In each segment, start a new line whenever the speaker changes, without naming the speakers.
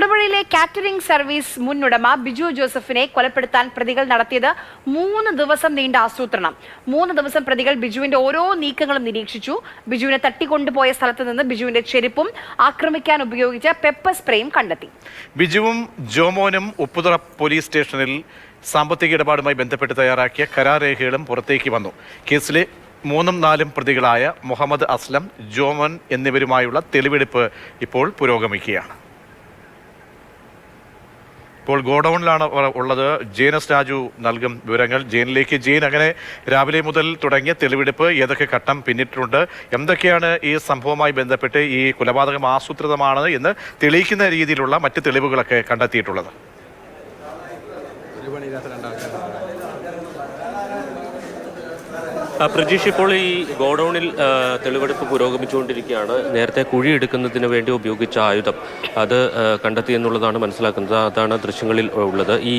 തൊടുപുഴയിലെ catering service മുൻ ഉടമ ബിജു ജോസഫിനെ കൊലപ്പെടുത്താൻ പ്രതികൾ നടത്തിയത് 3 ദിവസം നീണ്ട ആസൂത്രണം. 3 ദിവസം പ്രതികൾ ബിജുവിന്റെ ഓരോ നീക്കങ്ങളും നിരീക്ഷിച്ചു. ബിജുവിനെ തട്ടിക്കൊണ്ടുപോയ സ്ഥലത്ത് നിന്ന് ബിജുവിന്റെ ചെരുപ്പും ആക്രമിക്കാൻ ഉപയോഗിച്ച പെപ്പർ സ്പ്രേയും കണ്ടെത്തി.
ബിജുവും ജോമോനും ഉപ്പുതറ പോലീസ് സ്റ്റേഷനിൽ സാമ്പത്തിക ഇടപാടുമായി ബന്ധപ്പെട്ട് തയ്യാറാക്കിയ കരാരേഖകളും പുറത്തേക്ക് വന്നു. കേസിലെ 3ഉം 4ഉം പ്രതികളായ മുഹമ്മദ് അസ്ലം, ജോമോൻ എന്നിവരുമായുള്ള തെളിവെടുപ്പ് ഇപ്പോൾ പുരോഗമിക്കുകയാണ്. ഇപ്പോൾ ഗോഡൌണിലാണ് ഉള്ളത്. ജെയിനസ് രാജു നൽകും വിവരങ്ങൾ. ജെയിൻ, അങ്ങനെ രാവിലെ മുതൽ തുടങ്ങിയ തെളിവെടുപ്പ് ഏതൊക്കെ ഘട്ടം പിന്നിട്ടുണ്ട്, എന്തൊക്കെയാണ് ഈ സംഭവവുമായി ബന്ധപ്പെട്ട് ഈ കൊലപാതകം ആസൂത്രിതമാണ് എന്ന് തെളിയിക്കുന്ന രീതിയിലുള്ള മറ്റ് തെളിവുകളൊക്കെ കണ്ടെത്തിയിട്ടുള്ളത്?
പ്രജീഷ്, ഇപ്പോൾ ഈ ഗോഡൌണിൽ തെളിവെടുപ്പ് പുരോഗമിച്ചുകൊണ്ടിരിക്കുകയാണ്. നേരത്തെ കുഴിയെടുക്കുന്നതിന് വേണ്ടി ഉപയോഗിച്ച ആയുധം അത് കണ്ടെത്തി എന്നുള്ളതാണ് മനസ്സിലാക്കുന്നത്. അതാണ് ദൃശ്യങ്ങളിൽ ഉള്ളത്. ഈ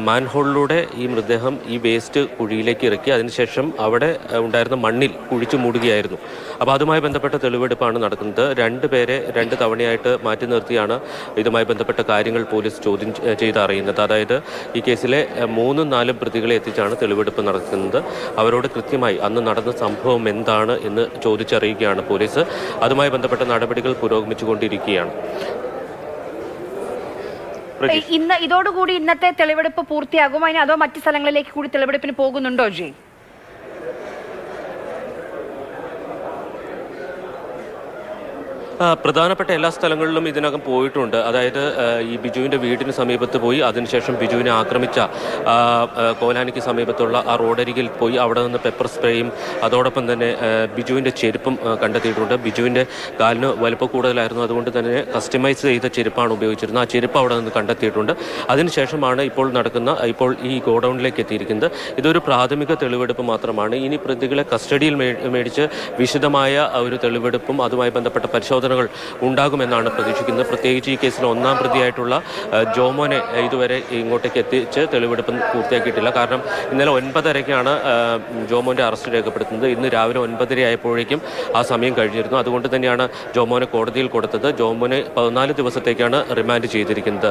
മാൻഹോളിലൂടെ ഈ മൃതദേഹം ഈ വേസ്റ്റ് കുഴിയിലേക്ക് ഇറക്കി അതിനുശേഷം അവിടെ ഉണ്ടായിരുന്ന മണ്ണിൽ കുഴിച്ചു മൂടുകയായിരുന്നു. അപ്പോൾ അതുമായി ബന്ധപ്പെട്ട തെളിവെടുപ്പാണ് നടക്കുന്നത്. 2 പേരെ 2 തവണയായിട്ട് മാറ്റി നിർത്തിയാണ് ഇതുമായി ബന്ധപ്പെട്ട കാര്യങ്ങൾ പോലീസ് ചോദ്യം ചെയ്തറിയുന്നത്. അതായത് ഈ കേസിലെ 3ഉം 4ഉം പ്രതികളെ എത്തിച്ചാണ് തെളിവെടുപ്പ് നടക്കുന്നത്. അവരോട് കൃത്യമായി അന്ന് നടന്ന സംഭവം എന്താണ് എന്ന് ചോദിച്ചറിയുകയാണ് പോലീസ്. അതുമായി ബന്ധപ്പെട്ട നടപടികൾ പുരോഗമിച്ചുകൊണ്ടിരിക്കുകയാണ്.
ഇതോടുകൂടി ഇന്നത്തെ തെളിവെടുപ്പ് പൂർത്തിയാകുമോ, അതോ മറ്റു സ്ഥലങ്ങളിലേക്ക് കൂടി തെളിവെടുപ്പിന് പോകുന്നുണ്ടോ ജെയിൻ?
പ്രധാനപ്പെട്ട എല്ലാ സ്ഥലങ്ങളിലും ഇതിനകം പോയിട്ടുണ്ട്. അതായത് ഈ ബിജുവിൻ്റെ വീടിന് സമീപത്ത് പോയി, അതിനുശേഷം ബിജുവിനെ ആക്രമിച്ച കോലാനിക്ക് സമീപത്തുള്ള ആ റോഡരികിൽ പോയി അവിടെ നിന്ന് പെപ്പർ സ്പ്രേയും അതോടൊപ്പം തന്നെ ബിജുവിൻ്റെ ചെരുപ്പും കണ്ടെത്തിയിട്ടുണ്ട്. ബിജുവിൻ്റെ കാലിന് വലുപ്പം കൂടുതലായിരുന്നു, അതുകൊണ്ട് തന്നെ കസ്റ്റമൈസ് ചെയ്ത ചെരുപ്പാണ് ഉപയോഗിച്ചിരുന്നത്. ആ ചെരുപ്പ് അവിടെ നിന്ന് കണ്ടെത്തിയിട്ടുണ്ട്. അതിനുശേഷമാണ് ഇപ്പോൾ ഈ ഗോഡൌണിലേക്ക് എത്തിയിരിക്കുന്നത്. ഇതൊരു പ്രാഥമിക തെളിവെടുപ്പ് മാത്രമാണ്. ഇനി പ്രതികളെ കസ്റ്റഡിയിൽ മേടിച്ച് വിശദമായ ഒരു തെളിവെടുപ്പും അതുമായി ബന്ധപ്പെട്ട പരിശോധനകൾ ഉണ്ടാകുമെന്നാണ് പ്രതീക്ഷിക്കുന്നത്. പ്രത്യേകിച്ച് ഈ കേസിൽ 1ാം പ്രതിയായിട്ടുള്ള ജോമോനെ ഇതുവരെ ഇങ്ങോട്ടേക്ക് എത്തിച്ച് തെളിവെടുപ്പ് പൂർത്തിയാക്കിയിട്ടില്ല. കാരണം ഇന്നലെ 9:30-ക്കാണ് ജോമോന്റെ അറസ്റ്റ് രേഖപ്പെടുത്തുന്നത്. ഇന്ന് രാവിലെ 9:30 ആയപ്പോഴേക്കും ആ സമയം കഴിഞ്ഞിരുന്നു. അതുകൊണ്ട് തന്നെയാണ് ജോമോനെ കോടതിയിൽ കൊടുത്തത്. ജോമോനെ 14 ദിവസത്തേക്കാണ് റിമാൻഡ് ചെയ്തിരിക്കുന്നത്.